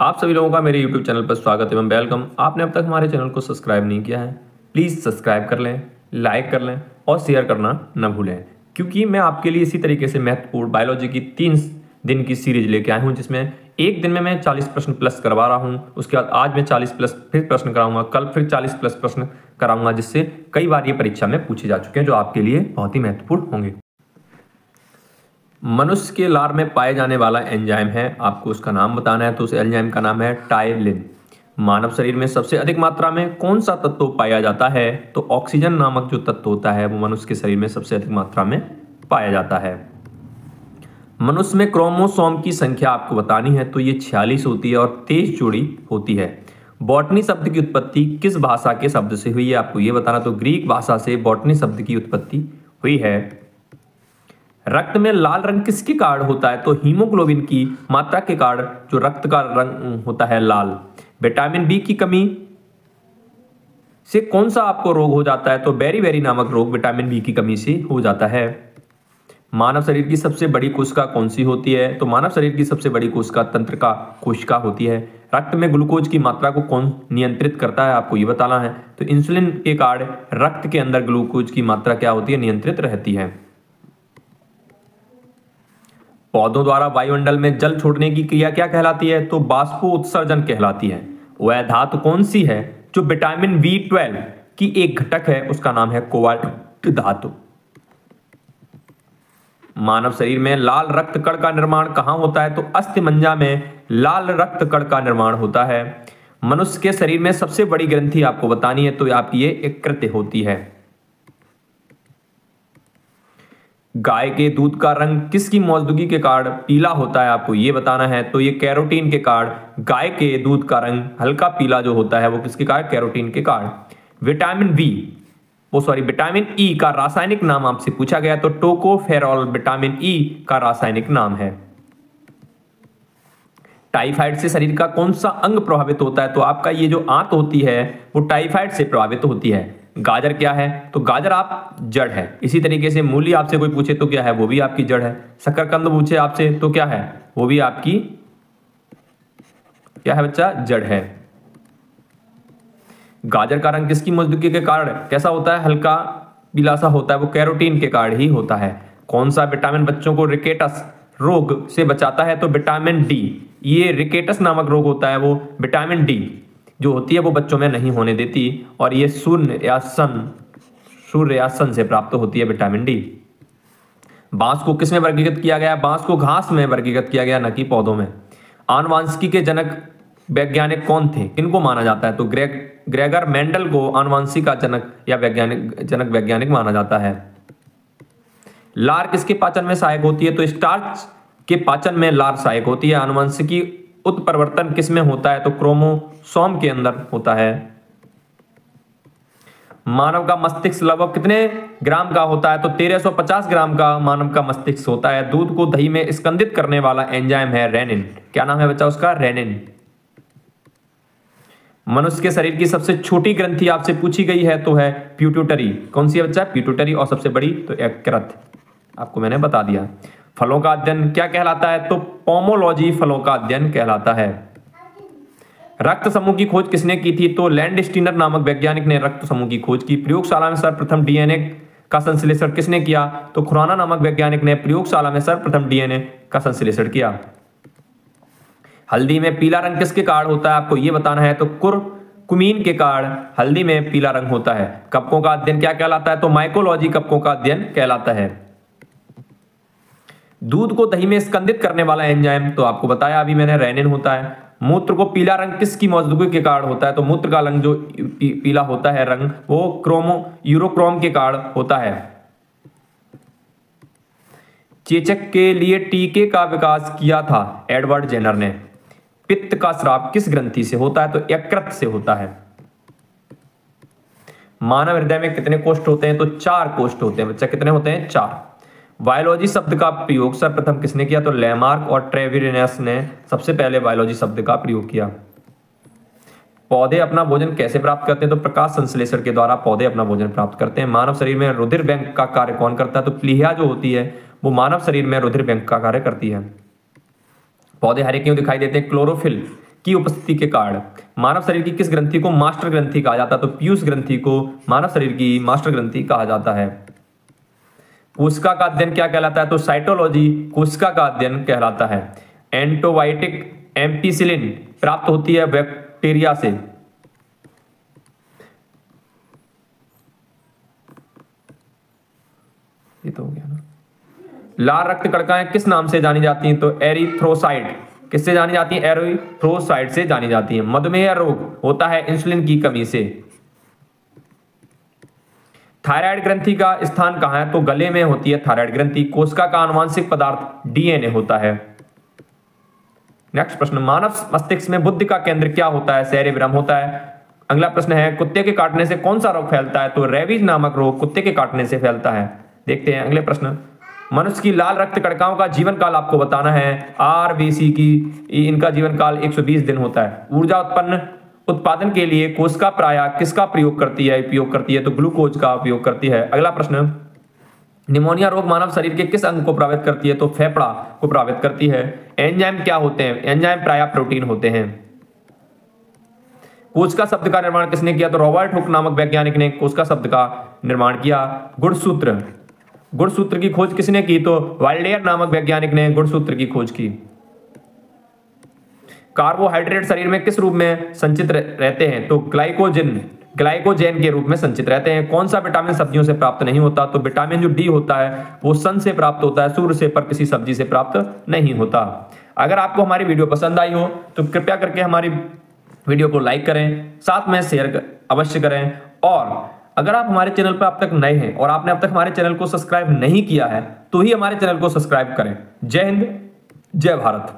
आप सभी लोगों का मेरे YouTube चैनल पर स्वागत एवं वेलकम। आपने अब तक हमारे चैनल को सब्सक्राइब नहीं किया है, प्लीज़ सब्सक्राइब कर लें, लाइक कर लें और शेयर करना न भूलें, क्योंकि मैं आपके लिए इसी तरीके से महत्वपूर्ण बायोलॉजी की 3 दिन की सीरीज लेके आया हूँ, जिसमें एक दिन में मैं 40 प्रश्न प्लस करवा रहा हूँ। उसके बाद आज मैं 40 प्लस फिर प्रश्न कराऊंगा, कल फिर 40 प्लस प्रश्न कराऊंगा, जिससे कई बार ये परीक्षा में पूछे जा चुके हैं, जो आपके लिए बहुत ही महत्वपूर्ण होंगे। मनुष्य के लार में पाए जाने वाला एंजाइम है, आपको उसका नाम बताना है। तो उस एंजाइम का नाम है टायलिन। मानव शरीर में सबसे अधिक मात्रा में कौन सा तत्व पाया जाता है? तो ऑक्सीजन नामक जो तत्व होता है वो मनुष्य के शरीर में सबसे अधिक मात्रा में पाया जाता है। मनुष्य में क्रोमोसोम की संख्या आपको बतानी है, तो ये 46 होती है और 23 जोड़ी होती है। बॉटनी शब्द की उत्पत्ति किस भाषा के शब्द से हुई है? आपको ये बताना। तो ग्रीक भाषा से बॉटनी शब्द की उत्पत्ति हुई है। रक्त में लाल रंग किसके कारण होता है? तो हीमोग्लोबिन की मात्रा के कारण जो रक्त का रंग होता है लाल। विटामिन बी की कमी से कौन सा आपको रोग हो जाता है? तो बेरी नामक रोग विटामिन बी की कमी से हो जाता है। मानव शरीर की सबसे बड़ी कोशिका कौन सी होती है? तो मानव शरीर की सबसे बड़ी कोशिका तंत्रिका कोशिका होती है। रक्त में ग्लूकोज की मात्रा को कौन नियंत्रित करता है? आपको यह बताना है। तो इंसुलिन के कारण रक्त के अंदर ग्लूकोज की मात्रा क्या होती है? नियंत्रित रहती है। पौधों द्वारा वायुमंडल में जल छोड़ने की क्रिया क्या कहलाती है? तो बाष्पोत्सर्जन कहलाती है। वह धातु कौन सी है जो विटामिन B12 की एक घटक है? उसका नाम है कोबाल्ट धातु। मानव शरीर में लाल रक्त कण का निर्माण कहां होता है? तो अस्थिमज्जा में लाल रक्त कण का निर्माण होता है। मनुष्य के शरीर में सबसे बड़ी ग्रंथि आपको बतानी है, तो आपकी ये यकृत होती है। गाय के दूध का रंग किसकी मौजूदगी के कारण पीला होता है? आपको यह बताना है। तो ये कैरोटीन के कारण गाय के दूध का रंग हल्का पीला जो होता है वो किसके कारण? कैरोटीन के कारण। विटामिन ई का रासायनिक नाम आपसे पूछा गया, तो टोकोफेरॉल विटामिन ई का रासायनिक नाम है। टाइफाइड से शरीर का कौन सा अंग प्रभावित होता है? तो आपका ये जो आंत होती है वो टाइफाइड से प्रभावित होती है। गाजर क्या है? तो गाजर आप जड़ है। इसी तरीके से मूली आपसे कोई पूछे तो क्या है? वो भी आपकी जड़ है। शकरकंद पूछे आपसे तो क्या है? वो भी आपकी क्या है बच्चा? जड़ है। गाजर का रंग किसकी मौजूदगी के कारण कैसा होता है? हल्का पीला सा होता है। वो कैरोटीन के कारण ही होता है। कौन सा विटामिन बच्चों को रिकेटस रोग से बचाता है? तो विटामिन डी। ये रिकेटस नामक रोग होता है, वो विटामिन डी जो होती है वो बच्चों में नहीं होने देती, और ये सूर्यासन से प्राप्त होती है विटामिन डी। बांस को किसमें वर्गीकृत किया गया? बांस को घास में वर्गीकृत किया गया, न कि पौधों में। आनुवांशिकी के जनक वैज्ञानिक कौन थे? किनको माना जाता है? तो ग्रेगर मेंडल को आनुवांशिकी का जनक या वैज्ञानिक माना जाता है। लार किसके पाचन में सहायक होती है? तो स्टार्च के पाचन में लार सहायक होती है। आनुवांशिकी उत्परिवर्तन किसमें होता है? तो क्रोमोसोम के अंदर होता है। मानव का मस्तिष्क लगभग कितने ग्राम का होता है? तो 1350 ग्राम का मानव का मस्तिष्क होता है। दूध को दही में स्कंदित करने वाला एंजाइम है रेनिन। क्या नाम है बच्चा उसका? रेनिन। मनुष्य के शरीर की सबसे छोटी ग्रंथि आपसे पूछी गई है, तो है पिट्यूटरी। कौन सी है बच्चा? पिट्यूटरी। और सबसे बड़ी तो यकृत, आपको मैंने बता दिया। फलों का अध्ययन क्या कहलाता है? तो पोमोलॉजी फलों का अध्ययन कहलाता है। रक्त समूह की खोज किसने की थी? तो लैंडस्टीनर नामक वैज्ञानिक ने रक्त समूह की खोज की। प्रयोगशाला में सर्वप्रथम डीएनए का संश्लेषण किसने किया? तो खुराना नामक वैज्ञानिक ने प्रयोगशाला में सर्वप्रथम डीएनए का संश्लेषण किया। हल्दी में पीला रंग किसके कारण होता है? आपको यह बताना है। तो कुमीन के कारण हल्दी में पीला रंग होता है। कवकों का अध्ययन क्या कहलाता है? तो माइकोलॉजी कवकों का अध्ययन कहलाता है। दूध को दही में स्कंदित करने वाला एंजाइम तो आपको बताया अभी मैंने, रेनिन होता है। मूत्र को पीला रंग किसकी मौजूदगी के कारण होता है? तो मूत्र का रंग जो पीला होता है रंग, वो यूरोक्रोम के कारण होता है। चेचक के लिए टीके का विकास किया था एडवर्ड जेनर ने। पित्त का स्राव किस ग्रंथि से होता है? तो यकृत से होता है। मानव हृदय में कितने कोष्ठ होते हैं? तो 4 कोष्ठ होते हैं बच्चा। कितने होते हैं? 4। बायोलॉजी शब्द का प्रयोग सर्वप्रथम किसने किया? तो लैमार्क और ट्रेविरिनस ने सबसे पहले बायोलॉजी शब्द का प्रयोग किया। पौधे अपना भोजन कैसे प्राप्त करते हैं? तो प्रकाश संश्लेषण के द्वारा पौधे अपना भोजन प्राप्त करते हैं। मानव शरीर में रुधिर बैंक का कार्य कौन करता है? तो प्लीहा जो होती है वो मानव शरीर में रुधिर बैंक का कार्य करती है। पौधे हरे क्यों दिखाई देते हैं? क्लोरोफिल की उपस्थिति के कारण मानव शरीर की किस ग्रंथि को मास्टर ग्रंथि कहा जाता है? तो पीयूष ग्रंथि को मानव शरीर की मास्टर ग्रंथि कहा जाता है। कोशिका का अध्ययन क्या कहलाता है? तो साइटोलॉजी कोशिका का अध्ययन कहलाता है। एंटीबायोटिक एम्पिसिलिन प्राप्त होती है बैक्टीरिया से। ये तो हो गया ना। लाल रक्त कणिकाएं किस नाम से जानी जाती हैं? तो एरिथ्रोसाइट। किससे जानी जाती हैं? एरिथ्रोसाइट से जानी जाती हैं। मधुमेह रोग होता है इंसुलिन की कमी से। थायराइड ग्रंथि का स्थान कहां है? तो गले में होती है थायराइड ग्रंथि। कोशिका का आनुवांशिक पदार्थ डीएनए होता है। नेक्स्ट प्रश्न, मानव मस्तिष्क में बुद्धि का केंद्र क्या होता है? सेरेब्रम होता है। अगला प्रश्न है, कुत्ते के काटने से कौन सा रोग फैलता है? तो रेबीज नामक रोग कुत्ते के काटने से फैलता है। देखते हैं अगले प्रश्न, मनुष्य की लाल रक्त कणिकाओं का जीवन काल आपको बताना है। आरबीसी की इनका जीवन काल 120 दिन होता है। ऊर्जा उत्पादन के लिए कोशिका प्रायः किसका उपयोग करती है? तो ग्लूकोज का उपयोग करती है। अगला प्रश्न, निमोनिया रोग मानव शरीर के किस अंग को प्रभावित करती है? तो फेफड़ा को प्रभावित करती है। एंजाइम क्या होते हैं? एंजाइम प्रायः प्रोटीन होते हैं। कोशिका शब्द का निर्माण किसने किया? तो रॉबर्ट हुक नामक वैज्ञानिक ने कोशिका शब्द का निर्माण किया। गुणसूत्र की खोज किसने की? तो वाल्डेयर नामक वैज्ञानिक ने गुणसूत्र की खोज की। कार्बोहाइड्रेट शरीर में किस रूप में संचित रहते हैं? तो ग्लाइकोजेन के रूप में संचित रहते हैं। कौन सा विटामिन सब्जियों से प्राप्त नहीं होता? तो विटामिन जो डी होता है वो सन से प्राप्त होता है, सूर्य से, पर किसी सब्जी से प्राप्त नहीं होता। अगर आपको हमारी वीडियो पसंद आई हो तो कृपया करके हमारी वीडियो को लाइक करें, साथ में शेयर अवश्य करें। और अगर आप हमारे चैनल पर अब तक नए हैं और आपने अब तक हमारे चैनल को सब्सक्राइब नहीं किया है तो ही हमारे चैनल को सब्सक्राइब करें। जय हिंद, जय भारत।